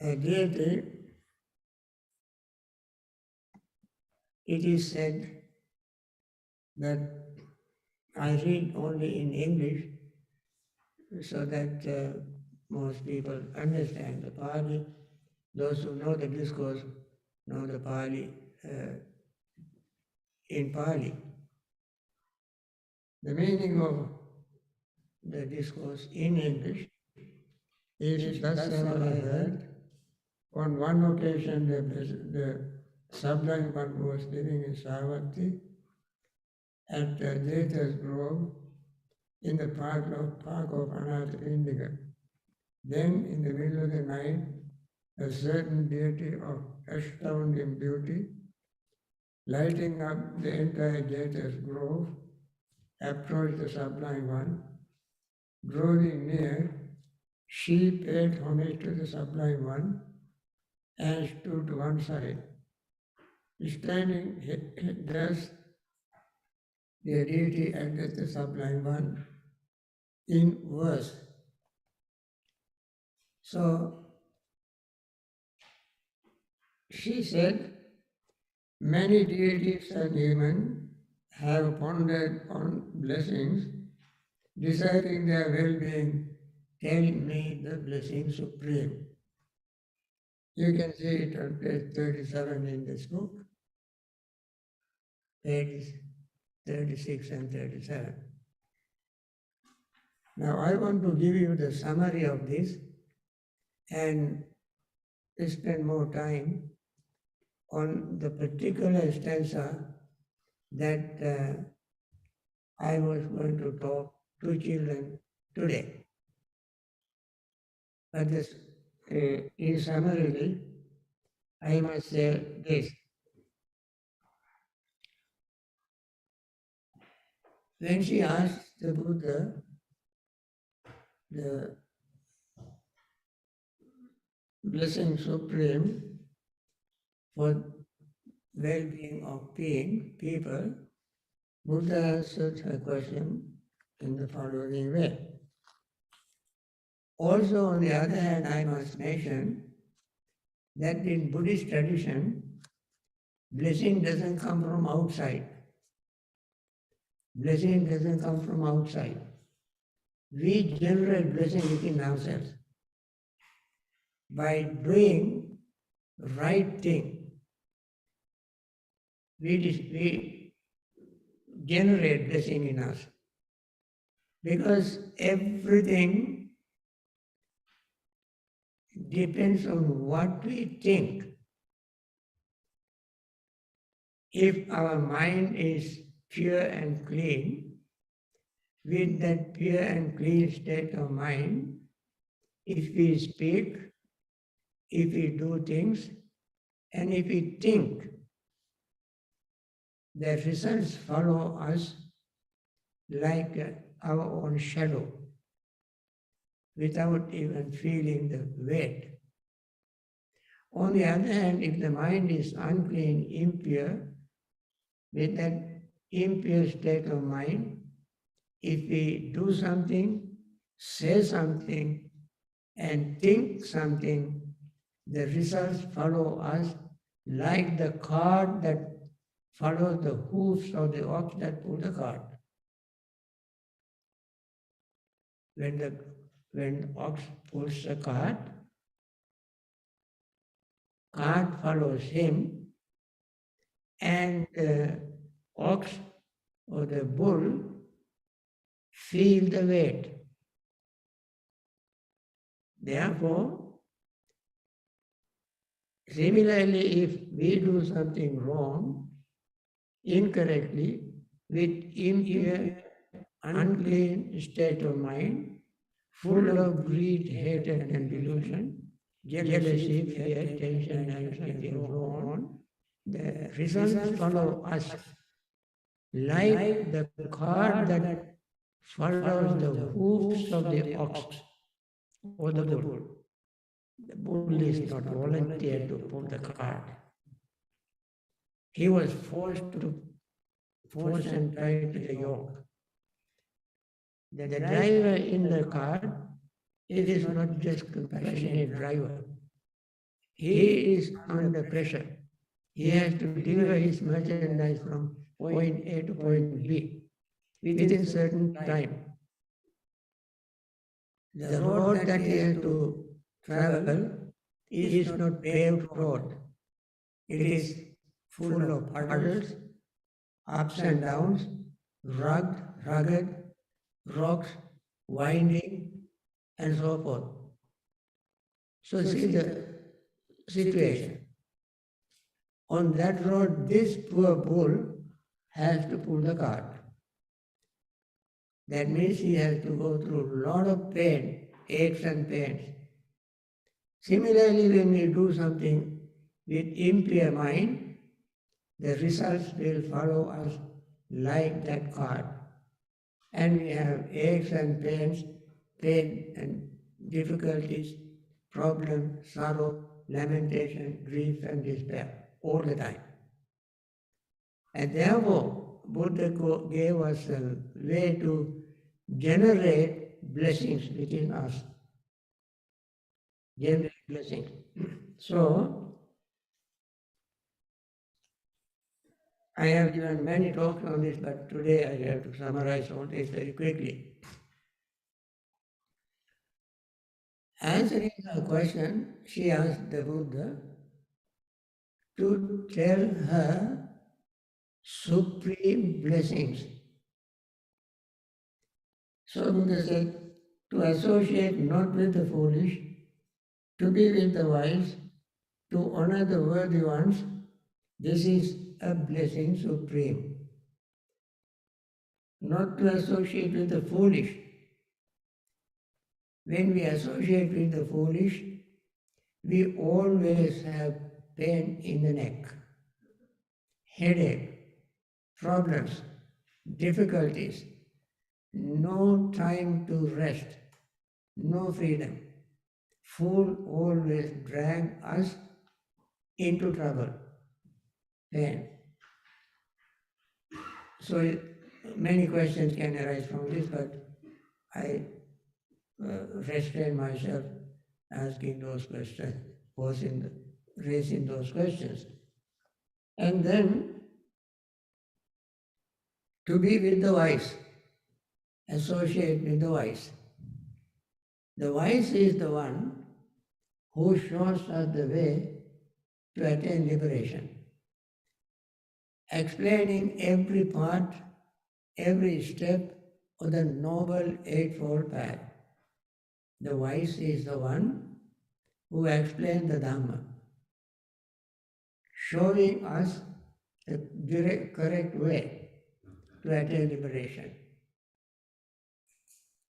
a deity, it is said that I read only in English so that most people understand the Pali. Those who know the discourse know the Pali in Pali. The meaning of the discourse in English is, thus have I heard, on one occasion the Sublime One was living in Savatthi at Jeta's Grove in the park of Anathapindika. Then, in the middle of the night, a certain deity of astounding beauty, lighting up the entire Jeta's Grove, approached the Sublime One. Drawing near, she paid homage to the Sublime One and stood to one side. Standing thus, the deity addressed the Sublime One in verse. So, she said, many deities and human have pondered on blessings, desiring their well-being. Tell me the blessing supreme. You can see it on page 37 in this book, pages 36 and 37. Now I want to give you the summary of this and spend more time on the particular stanza that I was going to talk to children today. But this, in summary, I must say this. When she asked the Buddha the blessing supreme for well-being of people, Buddha answered her question in the following way. Also, on the other hand, I must mention that in Buddhist tradition, blessing doesn't come from outside. Blessing doesn't come from outside. We generate blessing within ourselves by doing right thing. We generate blessing in us because everything depends on what we think. If our mind is pure and clean, with that pure and clean state of mind, if we speak, if we do things, and if we think, the results follow us like our own shadow, without even feeling the weight. On the other hand, if the mind is unclean, impure, with that impure state of mind, if we do something, say something, and think something, the results follow us like the cart that follows the hoofs of the ox that pull the cart. When ox pulls the cart follows him, and the ox or the bull feel the weight. Therefore, similarly, if we do something wrong, incorrectly, with impure, unclean state of mind, full of greed, hatred, and delusion, jealousy, fear, tension, anxiety, and so on, the results follow us like the cart that follows the hoofs of the ox or the bull. The bull is not volunteered to pull the cart. He was forced and tied to the yoke. The driver in the cart, it is not just compassionate driver. he is under pressure. He has to deliver his merchandise from point A to point B within certain time. The road that he has to travel is not paved road. It is full of puddles, ups and downs, rugged, rocks, winding, and so forth. So see the situation. On that road, this poor bull has to pull the cart. That means he has to go through a lot of pain, aches and pains. Similarly, when we do something with impure mind, the results will follow us like that cart. And we have aches and pains, pain and difficulties, problems, sorrow, lamentation, grief and despair all the time. And therefore, Buddha gave us a way to generate blessings within us. Generate blessings. So, I have given many talks on this, but today I have to summarize all this very quickly. Answering her question, she asked the Buddha to tell her supreme blessings. So Buddha said, to associate not with the foolish, to be with the wise, to honor the worthy ones, this is a blessing supreme. Not to associate with the foolish. When we associate with the foolish, we always have pain in the neck, headache, problems, difficulties, no time to rest, no freedom. Fool always drag us into trouble, pain. So many questions can arise from this, but I restrain myself asking those questions, raising those questions. And then to be with the wise, associate with the wise. The wise is the one who shows us the way to attain liberation, explaining every part, every step of the Noble Eightfold Path. The wise is the one who explains the Dhamma, showing us the correct way to attain liberation,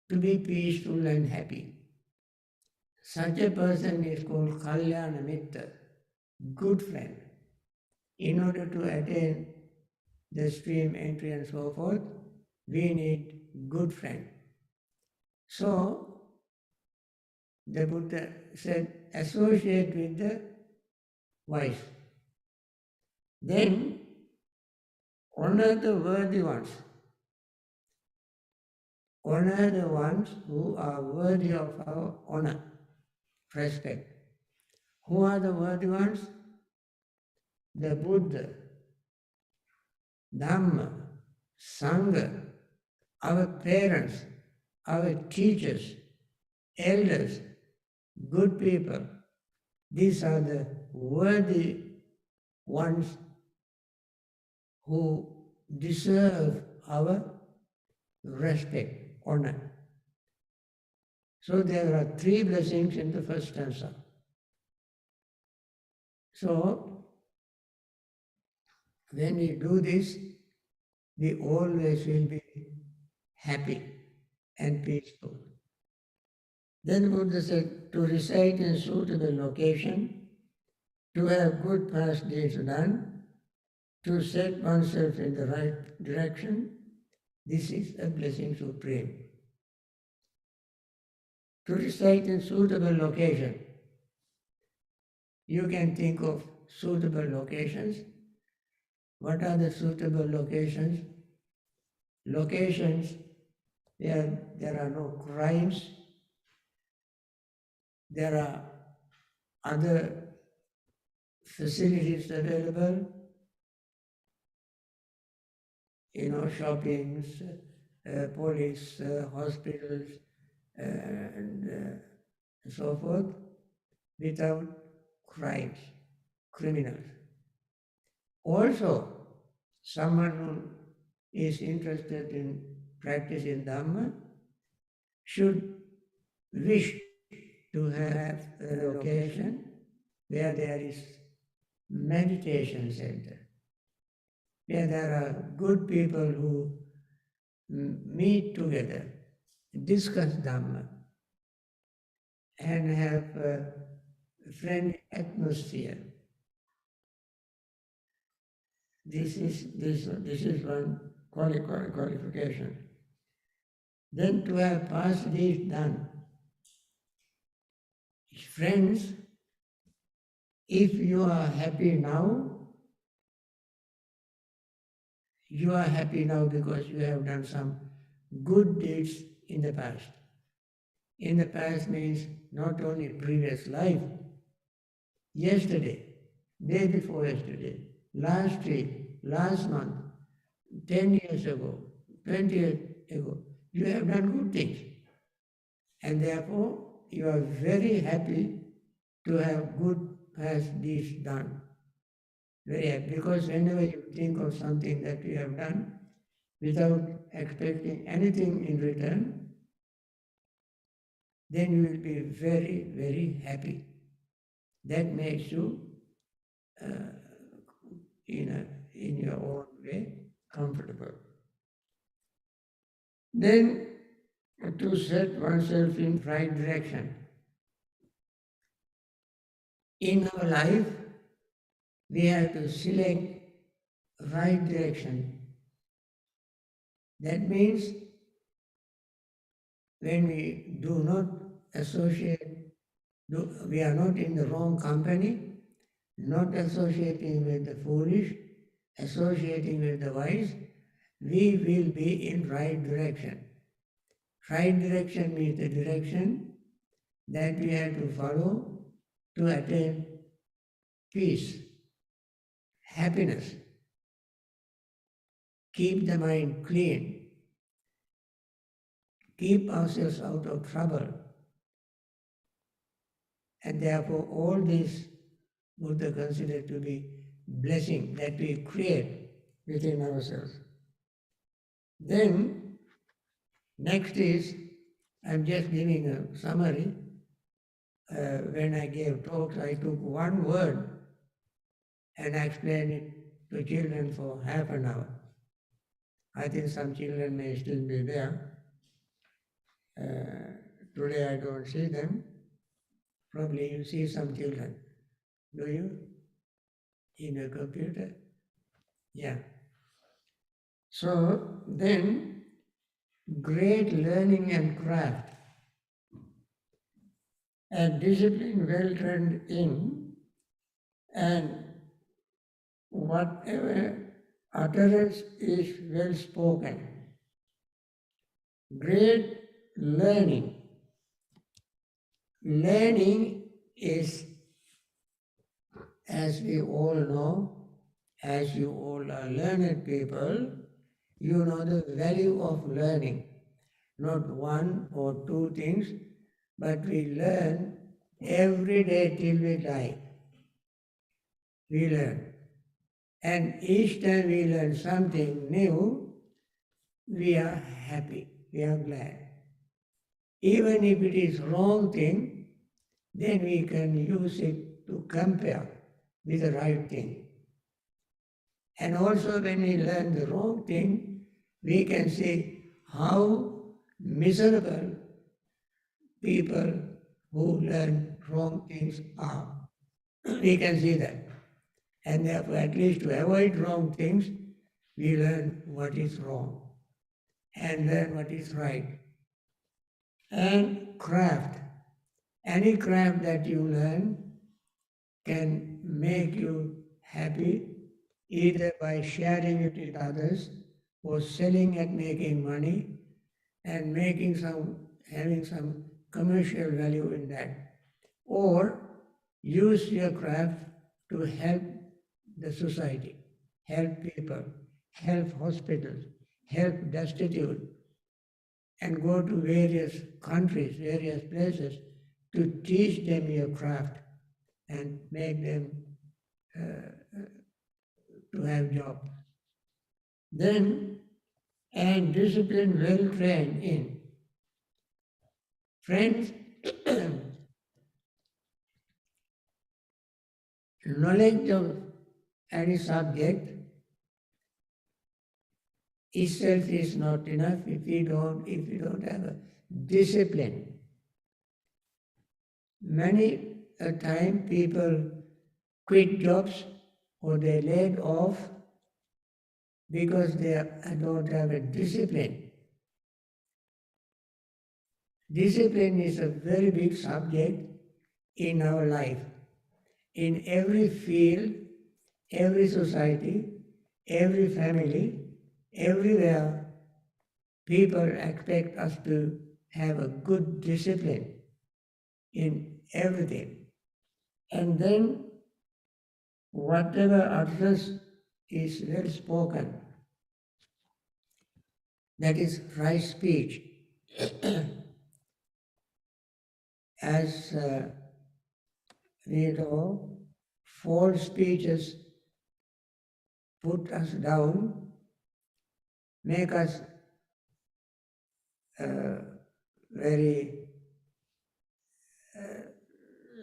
to be peaceful and happy. Such a person is called Kalyana Mitta, good friend. In order to attain the stream entry and so forth, we need good friend. So, the Buddha said, associate with the wise. Then, honor the worthy ones. Honor the ones who are worthy of our honor, respect. Who are the worthy ones? The Buddha, Dhamma, Sangha, our parents, our teachers, elders, good people. These are the worthy ones who deserve our respect, honor. So there are three blessings in the first stanza. So when we do this, we always will be happy and peaceful. Then Buddha said, to reside in suitable location, to have good past deeds done, to set oneself in the right direction, this is a blessing supreme. To reside in suitable location, you can think of suitable locations. What are the suitable locations? Locations where there are no crimes, there are other facilities available, shoppings, police, hospitals, and so forth, without crimes, criminals. Also, someone who is interested in practicing Dhamma should wish to have a location where there is meditation center, where there are good people who meet together, discuss Dhamma, and have a friendly atmosphere. This is one qualification. Then to have passed this done, friends, if you are happy now, you are happy now because you have done some good deeds in the past. In the past means not only previous life, yesterday, day before yesterday, last week, last month, 10 years ago, 20 years ago, you have done good things. And therefore, you are very happy to have good past deeds done. Very happy, because whenever you think of something that you have done without expecting anything in return, then you will be very, very happy. That makes you, in your own way, comfortable. Then, to set oneself in right direction. In our life, we have to select right direction. That means when we do not associate, we are not in the wrong company, not associating with the foolish, associating with the wise, we will be in right direction. Right direction means the direction that we have to follow to attain peace, happiness. Keep the mind clean. Keep ourselves out of trouble. And therefore all these Buddha considered to be blessing that we create within ourselves. Then, next is, I'm just giving a summary. When I gave talks, I took one word and explained it to children for half an hour. I think some children may still be there. Today I don't see them. Probably you see some children. Do you? In a computer? Yeah. So then, great learning and craft, and discipline well trained in, and whatever utterance is well spoken. Great learning. Learning is, as we all know, as you all are learned people, you know the value of learning. Not one or two things, but we learn every day till we die. We learn. And each time we learn something new, we are happy, we are glad. Even if it is wrong thing, then we can use it to compare with the right thing. And also when we learn the wrong thing, we can see how miserable people who learn wrong things are. We can see that. And therefore, at least to avoid wrong things, we learn what is wrong and learn what is right. And craft. Any craft that you learn can make you happy, either by sharing it with others or selling and making money and having some commercial value in that. Or use your craft to help the society, help people, help hospitals, help destitute, and go to various countries, various places to teach them your craft and make them to have job. Then, and discipline well trained in. Friends, knowledge of any subject itself is not enough if you don't have a discipline. Many a time people quit jobs or they laid off because they don't have a discipline. Discipline is a very big subject in our life. In every field, every society, every family, everywhere, people expect us to have a good discipline in everything. And then whatever utterance is well spoken, that is right speech. As we know, false speeches put us down, make us very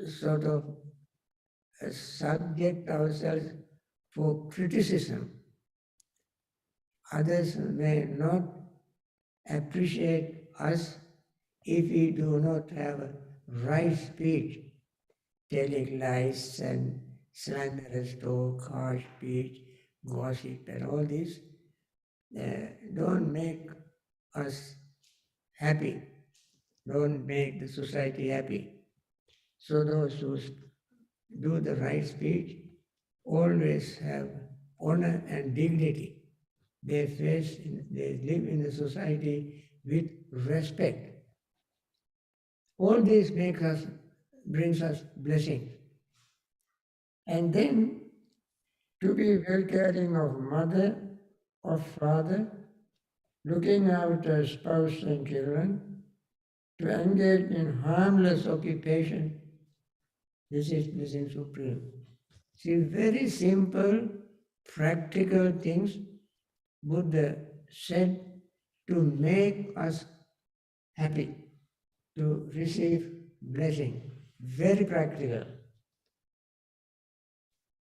sort of subject ourselves for criticism. Others may not appreciate us if we do not have a right speech, telling lies and slanderous talk, harsh speech, gossip, and all this don't make us happy, don't make the society happy. So those who do the right speech always have honor and dignity. They live in the society with respect. All this brings us blessings. And then to be well caring of mother, of father, looking after spouse and children, to engage in harmless occupation, this is blessing supreme. See, very simple, practical things Buddha said to make us happy, to receive blessing. Very practical.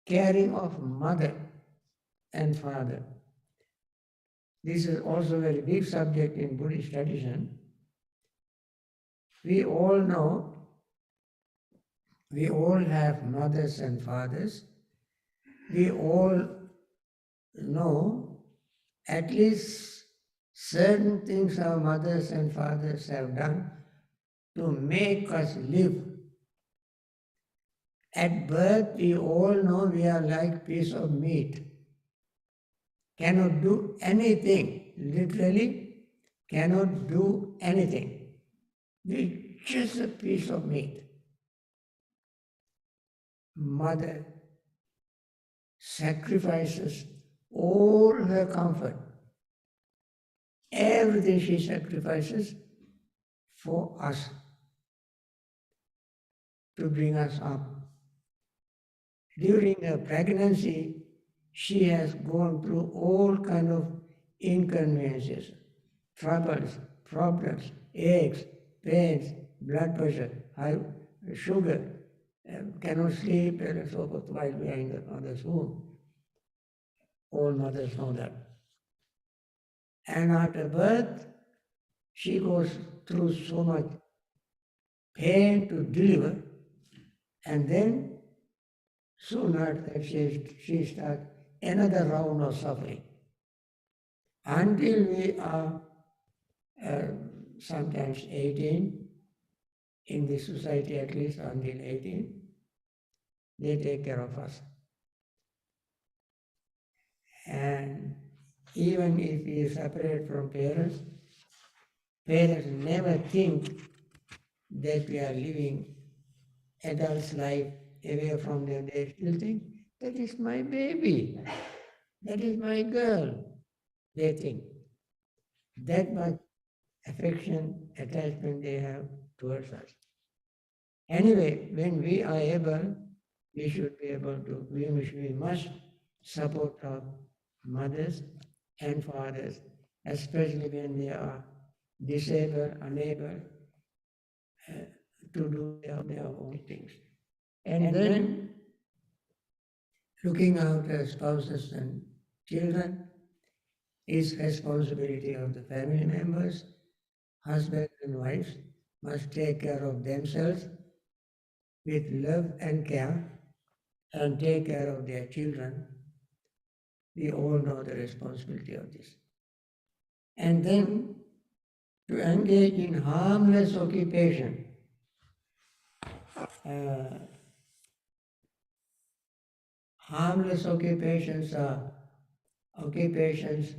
Caring of mother and father. This is also a very big subject in Buddhist tradition. We all know, we all have mothers and fathers. We all know at least certain things our mothers and fathers have done to make us live. At birth, we all know we are like piece of meat. Cannot do anything, literally cannot do anything. We're just a piece of meat. Mother sacrifices all her comfort, everything she sacrifices for us, to bring us up. During her pregnancy, she has gone through all kinds of inconveniences, troubles, problems, aches, pains, blood pressure, high sugar, cannot sleep, and so forth while we are in the mother's womb. All mothers know that. And after birth, she goes through so much pain to deliver, and then soon after that she starts another round of suffering. Until we are sometimes 18, in this society at least until 18, they take care of us. And even if we separate from parents, parents never think that we are living adult's life away from them, they still think, that is my baby, that is my girl. They think that much affection, attachment they have towards us. Anyway, when we are able, we should be able to, we must support our mothers and fathers, especially when they are disabled, unable to do their own things. And then looking after spouses and children is responsibility of the family members. Husbands and wives must take care of themselves with love and care and take care of their children. We all know the responsibility of this. And then to engage in harmless occupation. Harmless occupations are occupations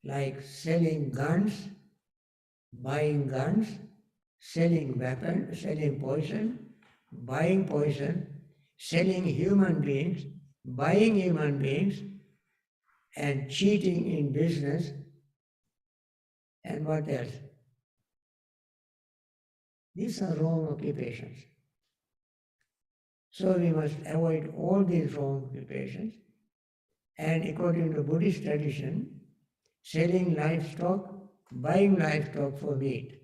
like selling guns, buying guns, selling weapons, selling poison, buying poison, selling human beings, buying human beings, and cheating in business, and what else? These are wrong occupations. So we must avoid all these wrong occupations. And according to Buddhist tradition, selling livestock, buying livestock for meat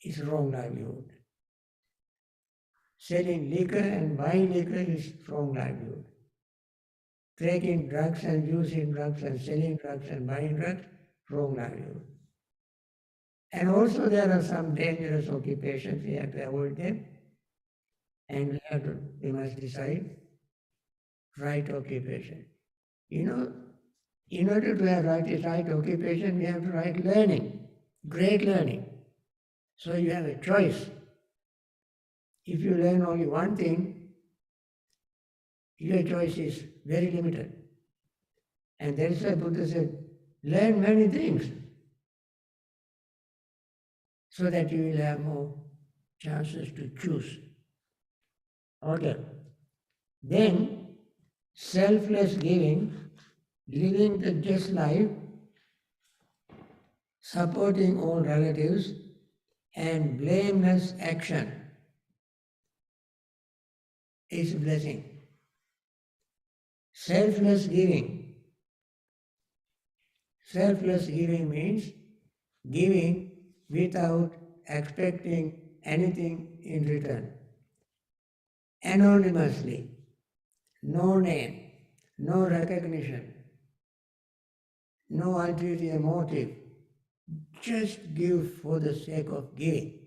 is wrong livelihood. Selling liquor and buying liquor is wrong livelihood. Taking drugs and using drugs and selling drugs and buying drugs, wrong livelihood. And also there are some dangerous occupations, we have to avoid them. And we must decide right occupation. In order to have right occupation, we have to right learning, great learning. So you have a choice. If you learn only one thing, your choice is very limited. And that is why Buddha said, learn many things so that you will have more chances to choose. Okay. Then, selfless giving, living the just life, supporting all relatives, and blameless action is a blessing. Selfless giving. Selfless giving means giving without expecting anything in return. Anonymously, no name, no recognition, no ulterior motive. Just give for the sake of giving,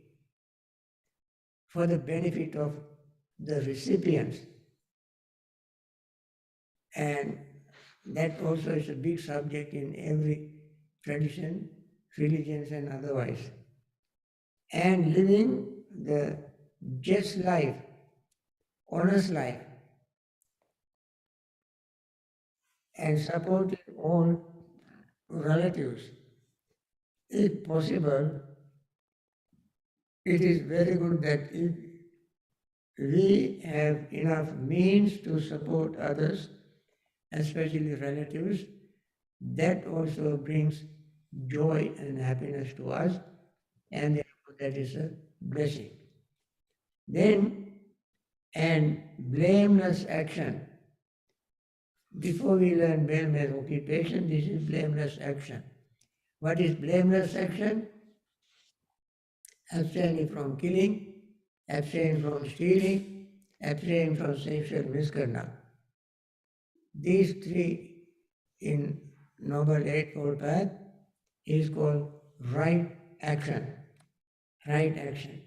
for the benefit of the recipients. And that also is a big subject in every tradition, religions and otherwise. And living the just life, honest life, and supporting all relatives. If possible, it is very good that if we have enough means to support others, especially relatives, that also brings joy and happiness to us, and therefore that is a blessing. Then, and blameless action. Before we learn blameless occupation, this is blameless action. What is blameless action? Abstaining from killing, abstaining from stealing, abstaining from sexual misconduct. These three in Noble Eightfold Path is called right action. Right action.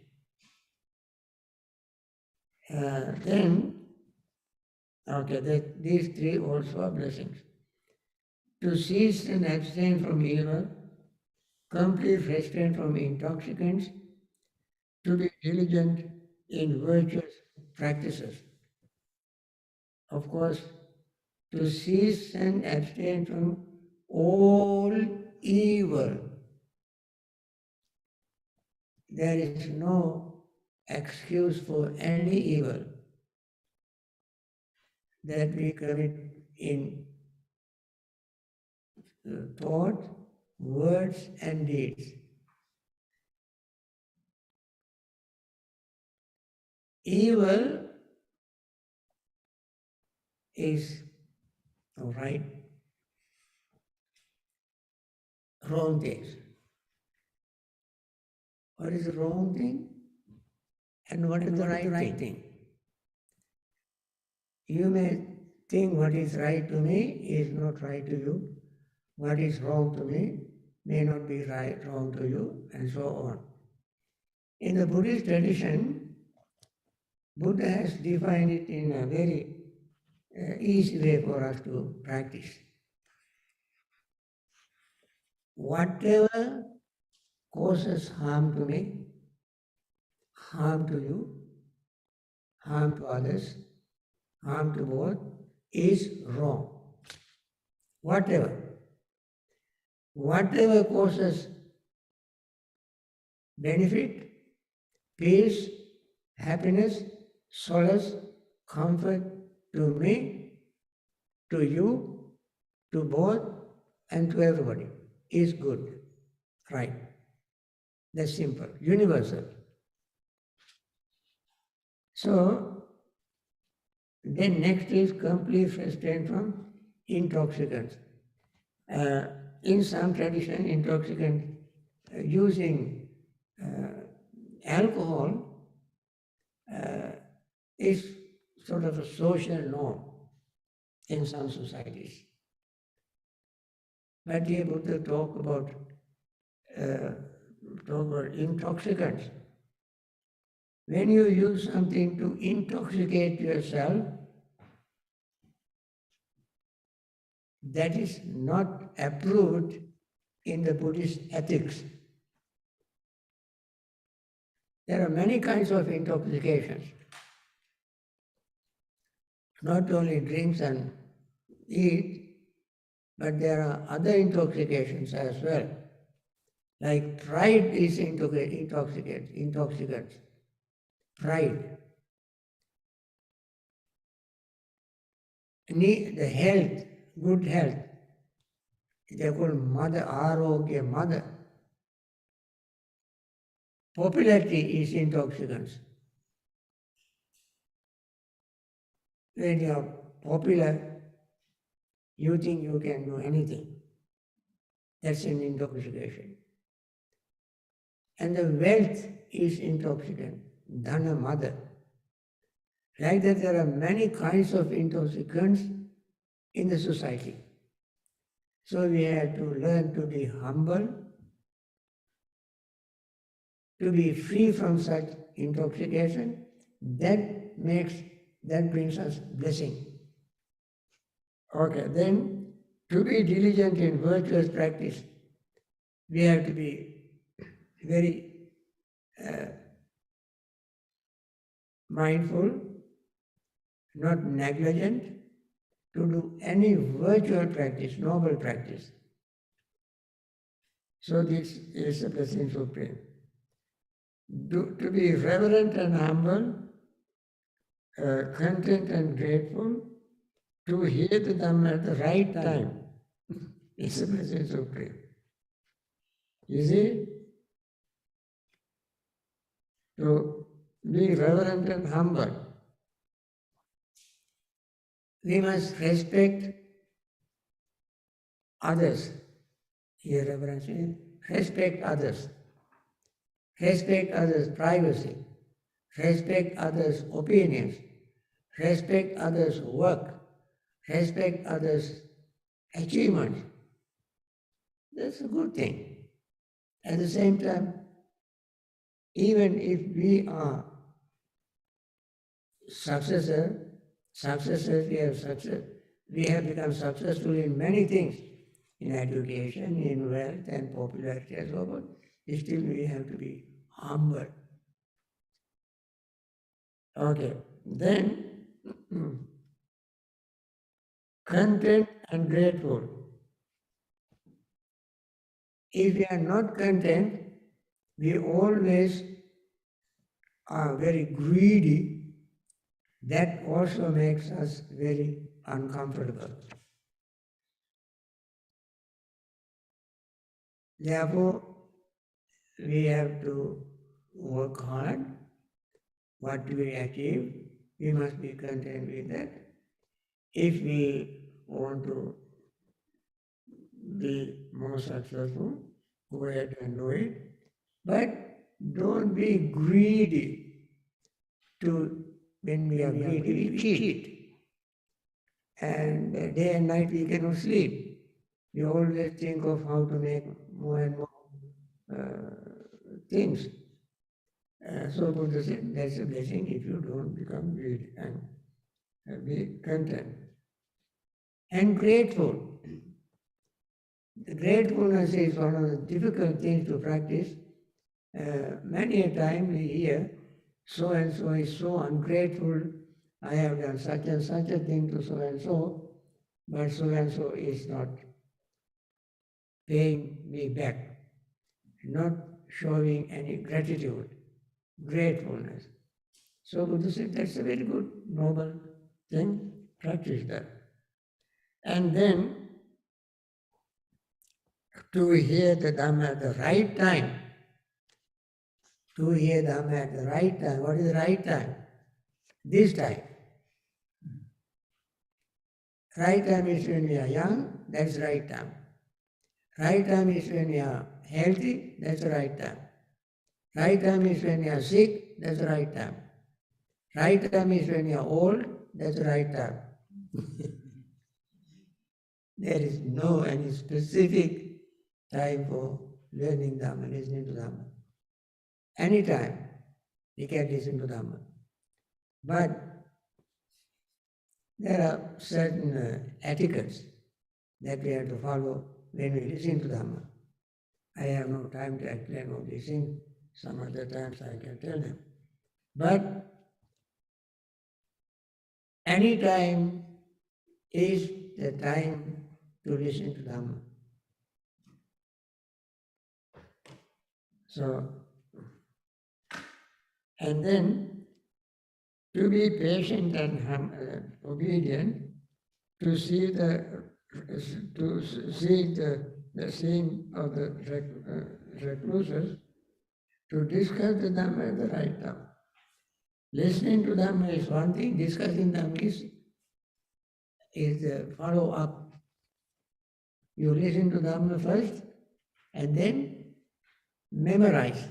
These three also are blessings. To cease and abstain from evil, complete restraint from intoxicants, to be diligent in virtuous practices. Of course, to cease and abstain from all evil. There is no excuse for any evil that we commit in thought, words, and deeds. Evil is right, wrong things. What is the wrong thing? And what is the right thing? You may think what is right to me is not right to you. What is wrong to me may not be wrong to you, and so on. In the Buddhist tradition, Buddha has defined it in a very easy way for us to practice. Whatever causes harm to me, harm to you, harm to others, harm to both, is wrong. Whatever causes benefit, peace, happiness, solace, comfort to me, to you, to both, and to everybody is good, right? That's simple, universal. So, then next is complete restraint from intoxicants. In some tradition, intoxicant using alcohol is sort of a social norm in some societies. But here Buddha talk about intoxicants. When you use something to intoxicate yourself, that is not approved in the Buddhist ethics. There are many kinds of intoxications. Not only drinks and eat, but there are other intoxications as well. Like pride is intoxicant. Pride. The health, good health. They are called mother, arogya, mother. Popularity is intoxicants. When you are popular, you think you can do anything. That's an intoxication. And the wealth is intoxicant, dhana, mother. Like that, there are many kinds of intoxicants in the society. So we have to learn to be humble, to be free from such intoxication. That brings us blessing. Okay, then to be diligent in virtuous practice, we have to be very mindful, not negligent, to do any virtual practice, noble practice. So this is the blessing supreme. To be reverent and humble, content and grateful, to hear the Dhamma at the right time is the blessing supreme. You see? To be reverent and humble, we must respect others. Here reverence means respect others. Respect others' privacy. Respect others' opinions. Respect others' work. Respect others' achievements. That's a good thing. At the same time, even if we are successors, we have become successful in many things, in education, in wealth and popularity and so on. Still we have to be humble. Okay, then content and grateful. If we are not content, we always are very greedy, that also makes us very uncomfortable. Therefore, we have to work hard. What do we achieve? We must be content with that. If we want to be more successful, go ahead and do it. But don't be greedy. When we are greedy, we cheat. And day and night we cannot sleep. We always think of how to make more and more things. So Buddha said, that's a blessing if you don't become greedy and be content. And grateful. The gratefulness is one of the difficult things to practice. Many a time we hear, so and so is so ungrateful, I have done such and such a thing to so and so is not paying me back, not showing any gratitude, gratefulness. So Buddha said that's a very good, noble thing, practice that. And then to hear the Dhamma at the right time. To hear Dhamma at the right time. What is the right time? This time. Right time is when we are young, that's right time. Right time is when we are healthy, that's the right time. Right time is when we are sick, that's the right time. Right time is when you are old, that's the right time. There is no any specific time for learning Dhamma, listening to Dhamma. Anytime we can listen to Dhamma. But there are certain etiquettes that we have to follow when we listen to Dhamma. I have no time to explain all these things. Some other times I can tell them. But any time is the time to listen to Dhamma. So, and then to be patient and obedient, to see the scene of the recluses, to discuss the Dhamma at the right time. Listening to Dhamma is one thing, discussing Dhamma is the follow-up. You listen to Dhamma first and then memorize.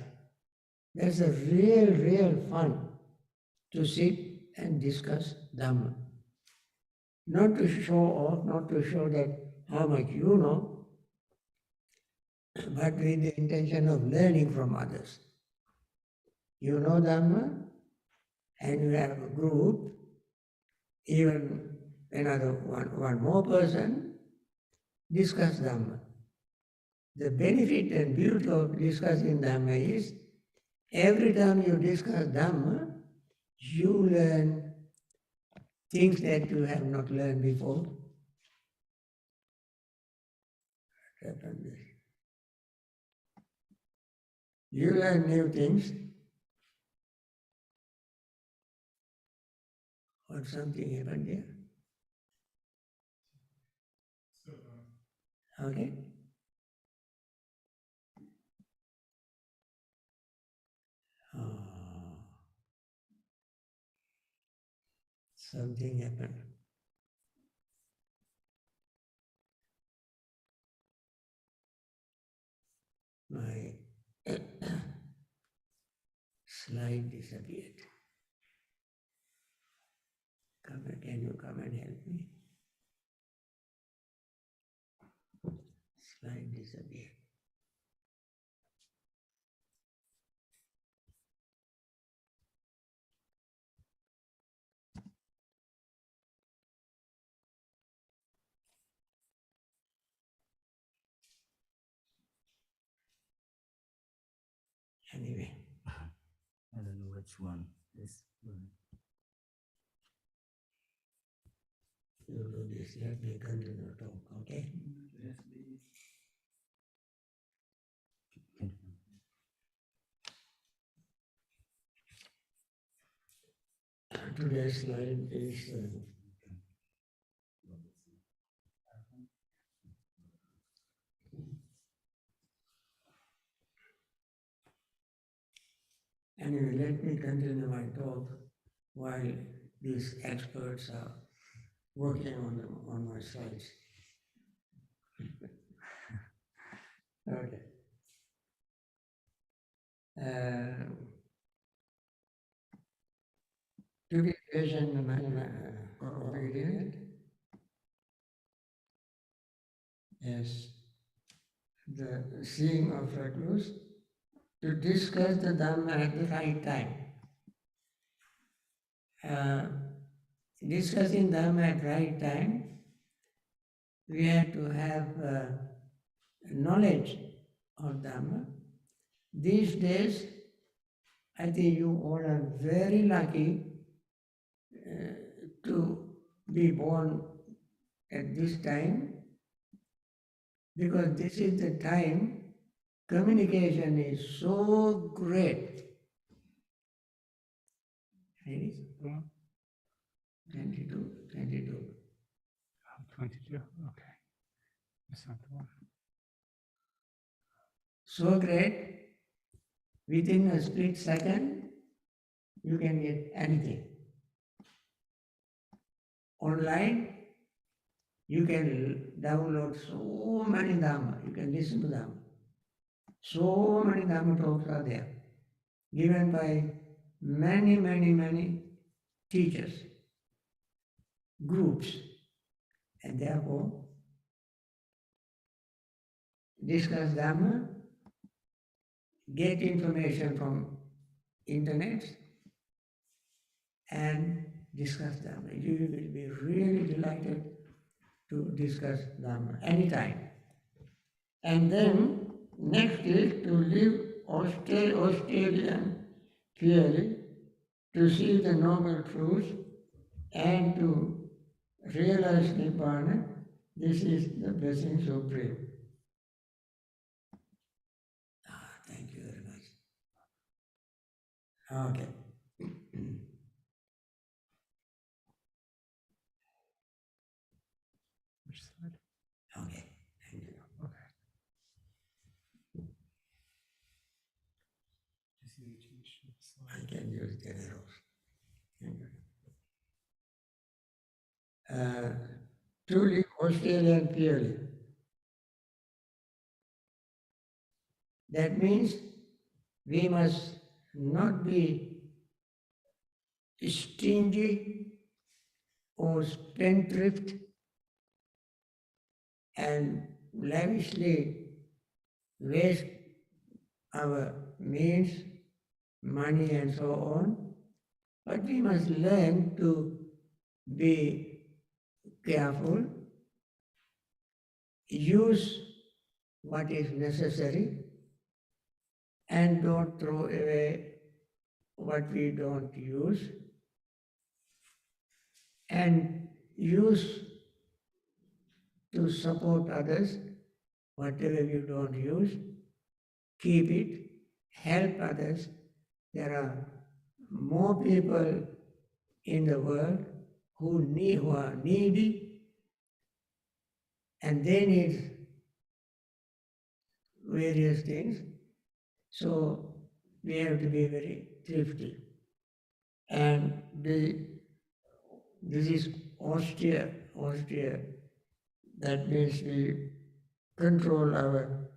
That's a real fun to sit and discuss Dhamma. Not to show off, not to show that how much you know, but with the intention of learning from others. You know Dhamma, and you have a group, even another one more person, discuss Dhamma. The benefit and beauty of discussing Dhamma is, every time you discuss Dhamma, you learn things that you have not learned before. You learn new things. Or something happened here. Okay? Oh, something happened. My slide disappeared. Can you come and help me? Slide disappeared. Anyway. I don't know which one. This one. You do this, let me continue to talk, okay? Yes, please. today's slide is anyway, let me continue my talk while these experts are working on my slides. Okay. To be patient and obedient is the seeing of recluse, to discuss the Dhamma at the right time. Discussing Dhamma at right time, we have to have knowledge of Dhamma. These days, I think you all are very lucky to be born at this time, because this is the time communication is so great. Ready? 22. 22, okay. That's not the one. So great, within a split second, you can get anything. Online, you can download so many Dhamma, you can listen to Dhamma. So many Dhamma talks are there, given by many teachers, groups, and therefore discuss Dhamma, get information from internet, and discuss Dhamma. You will be really delighted to discuss Dhamma anytime. And then next is to live Australian clearly, to see the noble truth and to realize Nibbana. This is the blessing supreme. Thank you very much. Okay. Which side? Okay, thank you. Okay. I can use the arrows. Thank you. To live Australian purely. That means we must not be stingy or spendthrift and lavishly waste our means, money and so on, but we must learn to be careful, use what is necessary, and don't throw away what we don't use, and use to support others whatever you don't use, keep it, help others. There are more people in the world who are needy, and they need various things. So we have to be very thrifty. And this is austere. That means we control our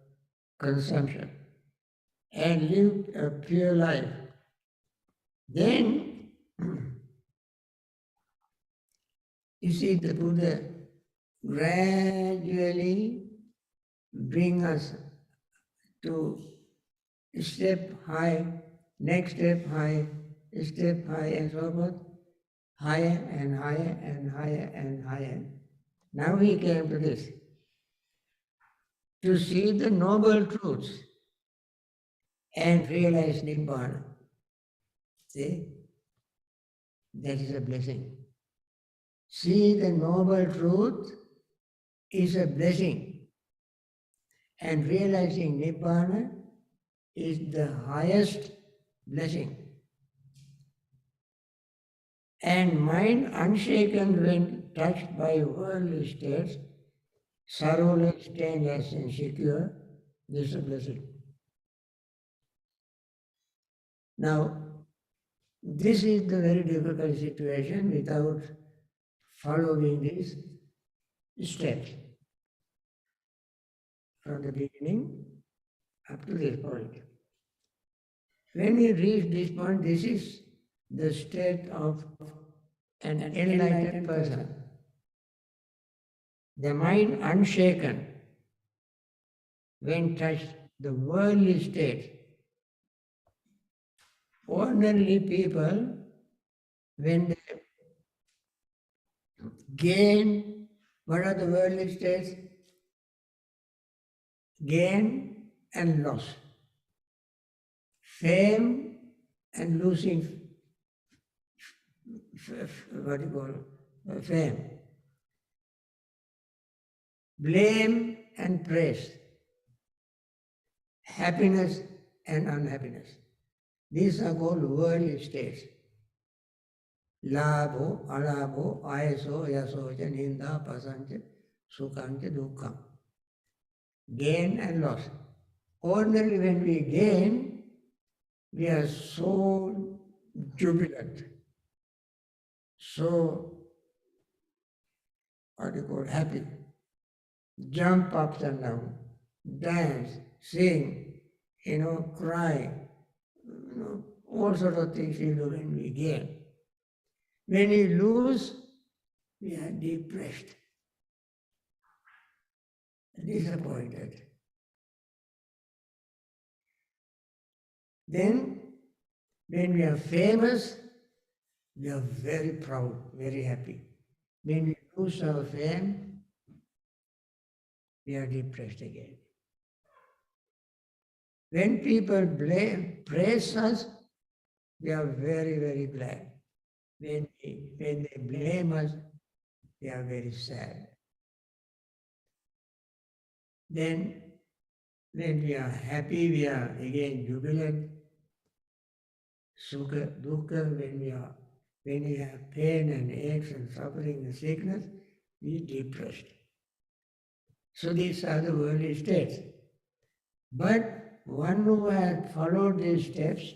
consumption and live a pure life. Then, you see, the Buddha gradually bring us to step high, next step high, and so forth, higher and higher and higher and higher. Now he came to this, to see the noble truths and realize Nibbana. See, that is a blessing. See the noble truth is a blessing, and realizing Nibbana is the highest blessing. and mind unshaken when touched by worldly states, sorrowless, stainless, and secure, this is blessed. Now, this is the very difficult situation without following these steps from the beginning up to this point. When we reach this point, this is the state of an enlightened person. The mind unshaken when touched the worldly state. Ordinarily people, when they gain, what are the worldly states? Gain and loss. Fame and losing, what do you call fame. Blame and praise. Happiness and unhappiness. These are called worldly states. Labho, alabho, ayaso, yasoja, ninda, pasancha, sukhancha, dukkham. Gain and loss. Ordinarily when we gain, we are so jubilant, so, what do you call, happy. Jump up and down, dance, sing, cry, all sorts of things we do when we gain. When we lose, we are depressed, disappointed. Then, when we are famous, we are very proud, very happy. When we lose our fame, we are depressed again. When people praise us, we are very, very glad. When they blame us, we are very sad. Then, when we are happy, we are again jubilant. Sukha, dukkha, when we have pain and aches and suffering and sickness, we are depressed. So these are the worldly states. But one who has followed these steps,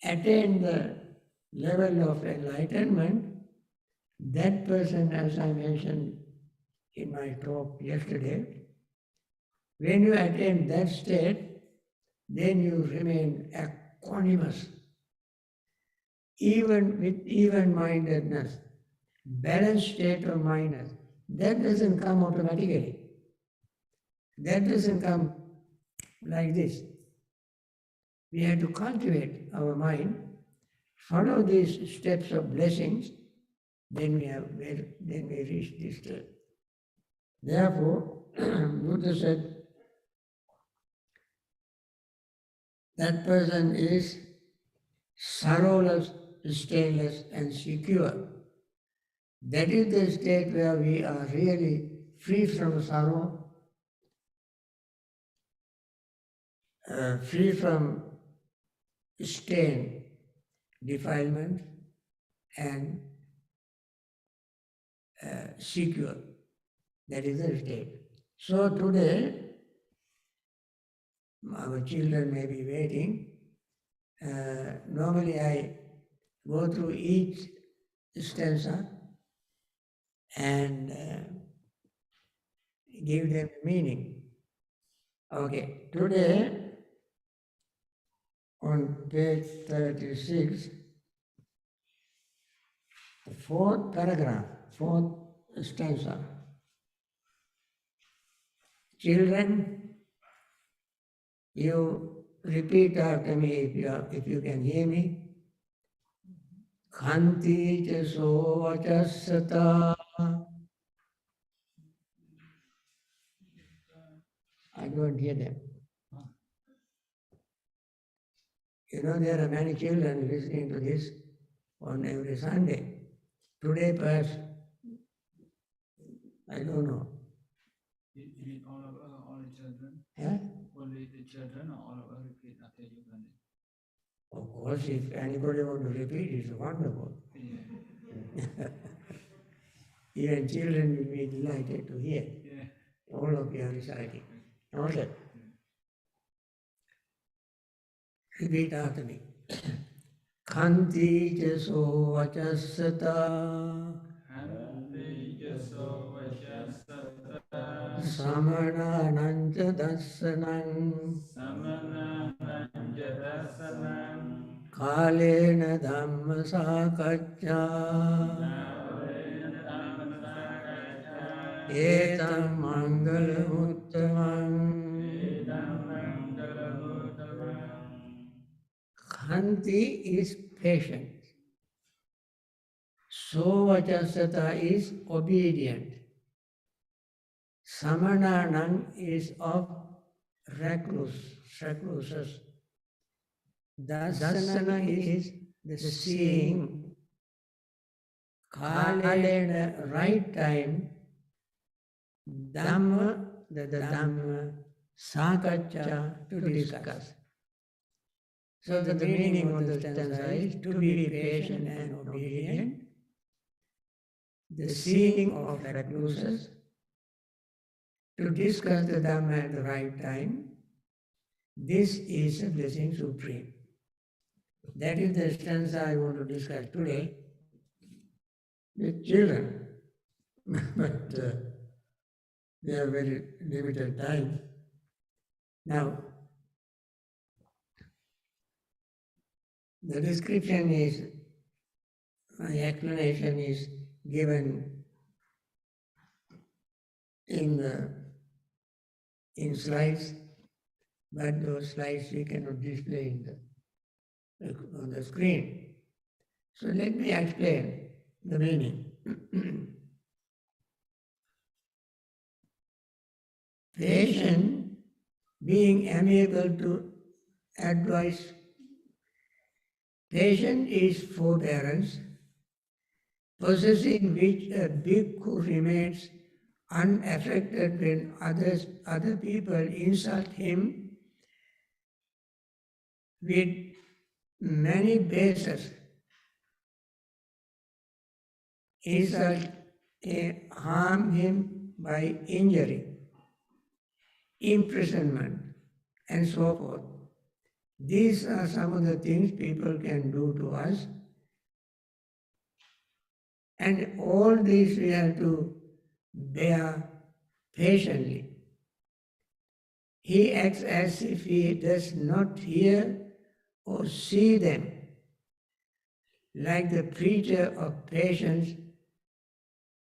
attained the level of enlightenment, that person, as I mentioned in my talk yesterday, when you attain that state, then you remain equanimous, even with even-mindedness, balanced state of mindedness. That doesn't come automatically. That doesn't come like this. We have to cultivate our mind, follow these steps of blessings, then we reach this state. Therefore, Buddha said, that person is sorrowless, stainless, and secure. That is the state where we are really free from sorrow, free from stain, defilement, and secure. That is the state. So today, our children may be waiting. Normally I go through each stanza and give them meaning. Okay, today on page 36, the fourth paragraph, fourth stanza. Children, you repeat after me if you can hear me. Khanti jaso vachasata. I don't hear them. There are many children listening to this on every Sunday. Today perhaps, I don't know. You need all the children? Yeah? Only the children or all of us repeat after you? Of course, if anybody wants to repeat, it's wonderful. It Even children will be delighted to hear. All of you are reciting. Okay. Repeat after me. Khanti jaso vachasata samanananja dassanam kalena dhamma sakaccha etam mangalamuttamam. Khanti is patient. Sovachasata is obedient. Samananam is of recluses. Dassana is the seeing. Kalena, right time. Dhamma, the Dhamma. Sakaccha, to discuss. So the meaning of the stanza is to be patient and obedient, the seeing of recluses, to discuss the Dhamma at the right time. This is a blessing supreme. That is the stanza I want to discuss today with children. But we have very limited time. Now, the description is, my explanation is given in slides, but those slides we cannot display on the screen. So let me explain the meaning. Patient, being amiable to advice. Patient is forbearance, possessing which a bhikkhu remains unaffected when other people insult him with many bases. Insult, harm him by injury, imprisonment, and so forth. These are some of the things people can do to us. And all these we have to bear patiently. He acts as if he does not hear or see them. Like the preacher of patience,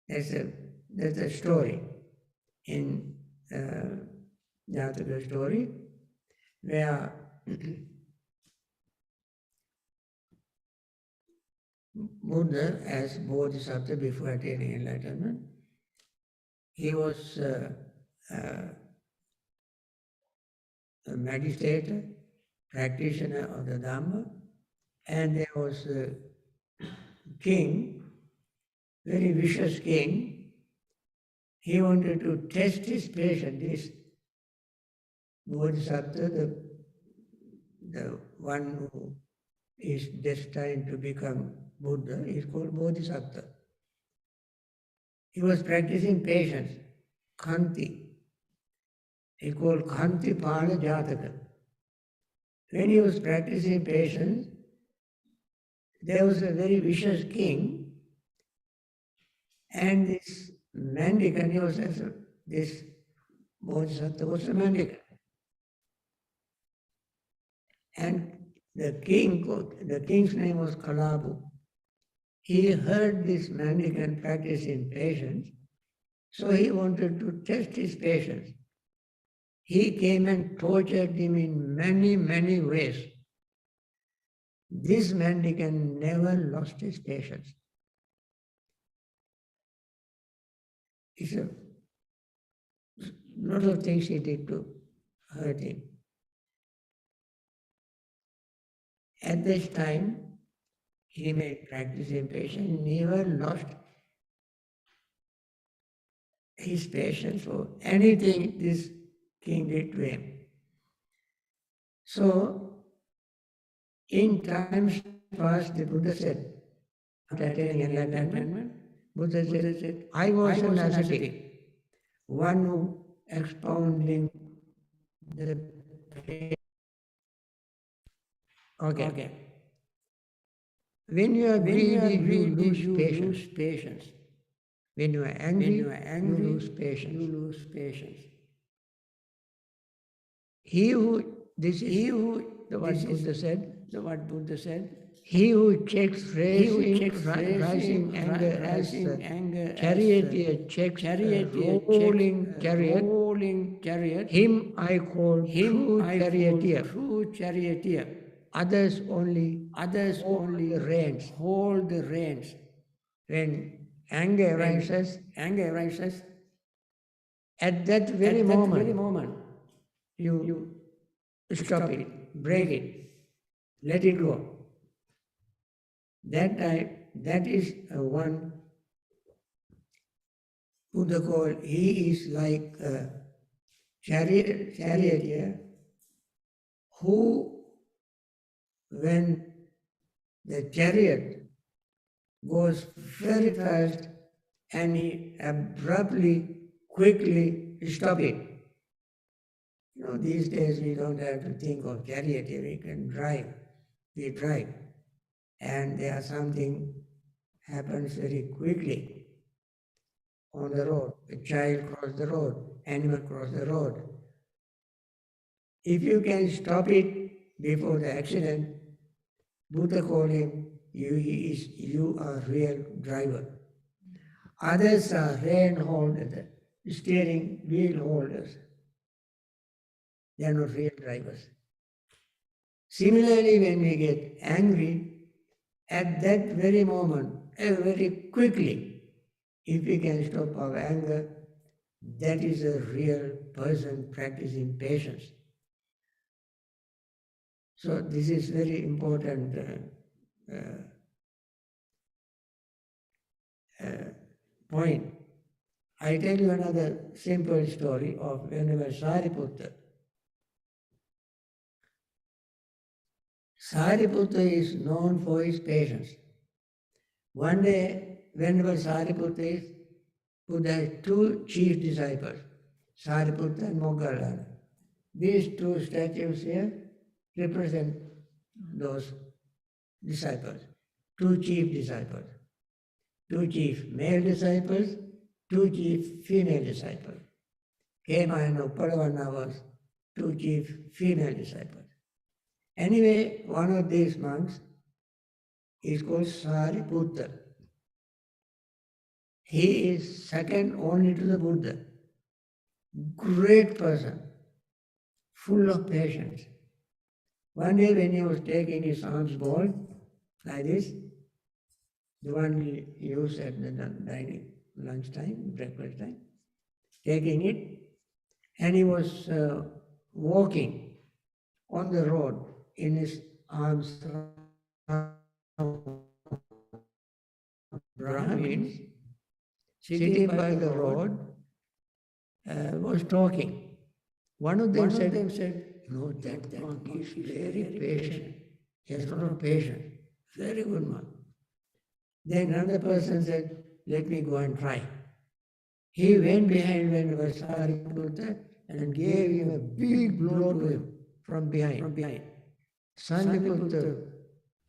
there's a story in Jataka story where Buddha, as Bodhisattva before attaining enlightenment, he was a meditator, practitioner of the Dhamma, and there was a king, very vicious king. He wanted to test his patience. This Bodhisattva, the one who is destined to become Buddha, is called Bodhisattva. He was practicing patience, Khanti. He called Khanti Pala Jataka. When he was practicing patience, there was a very vicious king, and this mendicant, he was also, this Bodhisattva was a mendicant. And the king's name was Kalabu. He heard this mendicant practicing patience, so he wanted to test his patience. He came and tortured him in many, many ways. This mendicant never lost his patience. It's a lot of things he did to hurt him. At this time, he made practicing patience, never lost his patience for anything this king did to him. So, in times past, the Buddha said, attaining enlightenment? Buddha said, I was an ascetic, one who expounding the okay. When you are greedy, you lose patience. When you are angry, you lose patience. He who, what Buddha said, he who checks rising anger as charioteer checks rolling chariot, him I call true charioteer. Others only hold the reins. When anger arises, at that very moment, you stop it, break it, let it go. That is one Buddha called, he is like a charioteer who, when the chariot goes very fast and he abruptly, quickly stop it. You know, these days we don't have to think of charioteer, we can drive. We drive. And there something happens very quickly on the road. A child cross the road, animal cross the road. If you can stop it before the accident, Buddha called him, you are real driver. Others are rein holders, steering wheel holders. They are not real drivers. Similarly, when we get angry, at that very moment, very quickly, if we can stop our anger, that is a real person practicing patience. So this is very important point. I tell you another simple story of Venerable Sariputta. Sariputta is known for his patience. One day, Venerable Sariputta had two chief disciples, Sariputta and Moggallana. These two statues here represent those disciples, two chief disciples, two chief male disciples, two chief female disciples. Kema and Uppalavanna was two chief female disciples. Anyway, one of these monks is called Sariputta. He is second only to the Buddha. Great person, full of patience. One day when he was taking his alms bowl, like this, the one he used at the dining, lunchtime, breakfast time, taking it, and he was walking on the road in his arms. Brahmins sitting by the road was talking. One of them said, no, that monk is very patient. He has a lot of patience. Very good monk. Then another person said, let me go and try. He went behind Venerable Sariputta and gave him a big blow to him from behind. Sariputta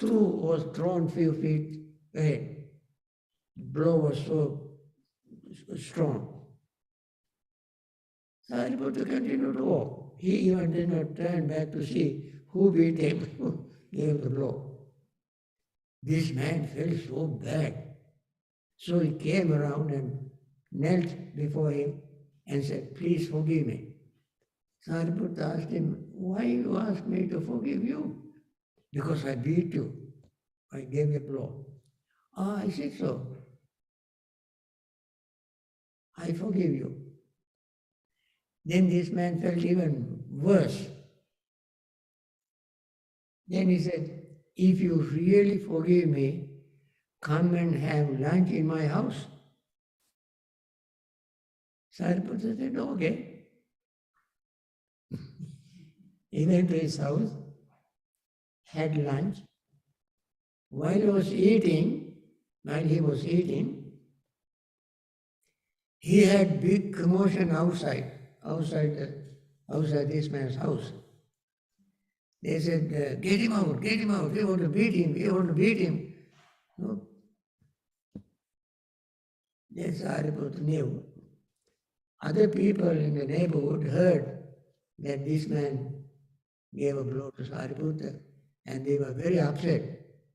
was thrown few feet ahead. The blow was so strong. Sariputta continued to walk. He even did not turn back to see who beat him, who gave the blow. This man felt so bad. So he came around and knelt before him and said, please forgive me. Sariputta asked him, why you ask me to forgive you? Because I beat you. I gave you a blow. I said so. I forgive you. Then this man felt even worse. Then he said, if you really forgive me, come and have lunch in my house. Sariputta said, okay. He went to his house, had lunch. While he was eating, while he was eating, he had big commotion outside this man's house. They said, get him out, we want to beat him. No. Then Sariputta knew. Other people in the neighborhood heard that this man gave a blow to Sariputta, and they were very upset.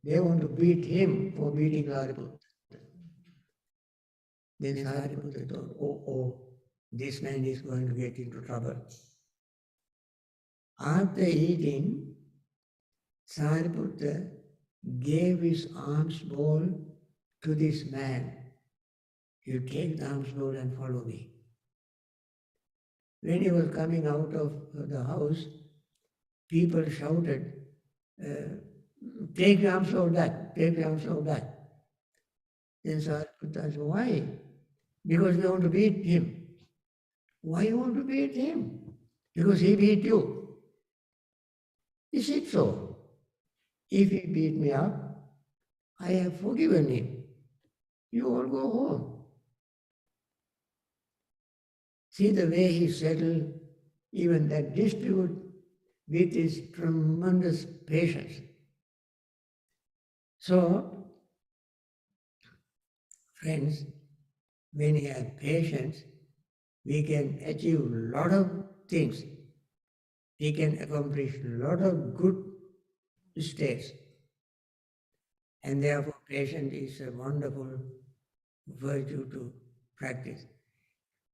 They want to beat him for beating Sariputta. Then Sariputta thought, oh, this man is going to get into trouble. After eating, Sariputta gave his alms bowl to this man. You take the alms bowl and follow me. When he was coming out of the house, people shouted, take the alms bowl back, take the alms bowl back. Then Sariputta said, why? Because we want to beat him. Why you want to beat him? Because he beat you. Is it so? If he beat me up, I have forgiven him. You all go home. See the way he settled even that dispute with his tremendous patience. So, friends, when we have patience, we can achieve a lot of things. We can accomplish a lot of good states. And therefore, patience is a wonderful virtue to practice.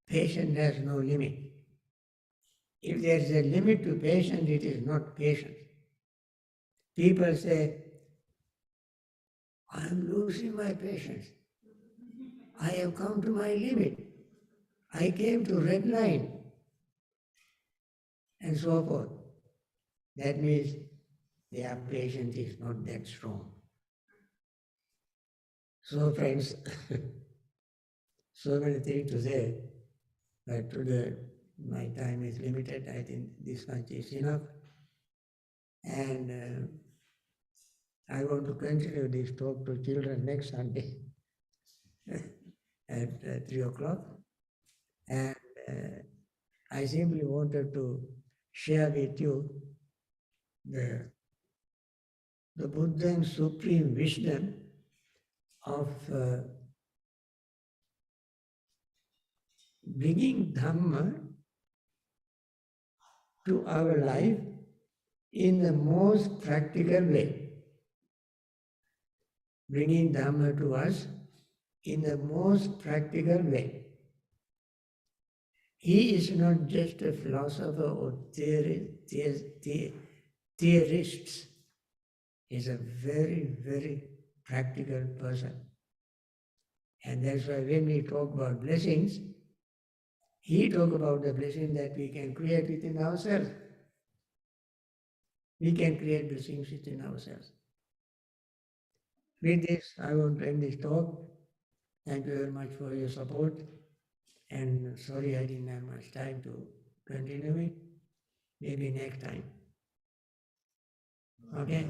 Patience has no limit. If there is a limit to patience, it is not patience. People say, I am losing my patience. I have come to my limit. I came to red line. And so forth. That means their patience is not that strong. So friends, so many things to say, but today my time is limited. I think this much is enough. And I want to continue this talk to children next Sunday at 3 o'clock. And I simply wanted to share with you the Buddha's supreme wisdom of bringing Dhamma to our life in the most practical way. Bringing Dhamma to us in the most practical way. He is not just a philosopher or theorist. He's a very, very practical person. And that's why when we talk about blessings, he talks about the blessing that we can create within ourselves. We can create blessings within ourselves. With this, I want to end this talk. Thank you very much for your support. And sorry I didn't have much time to continue it. Maybe next time. Okay?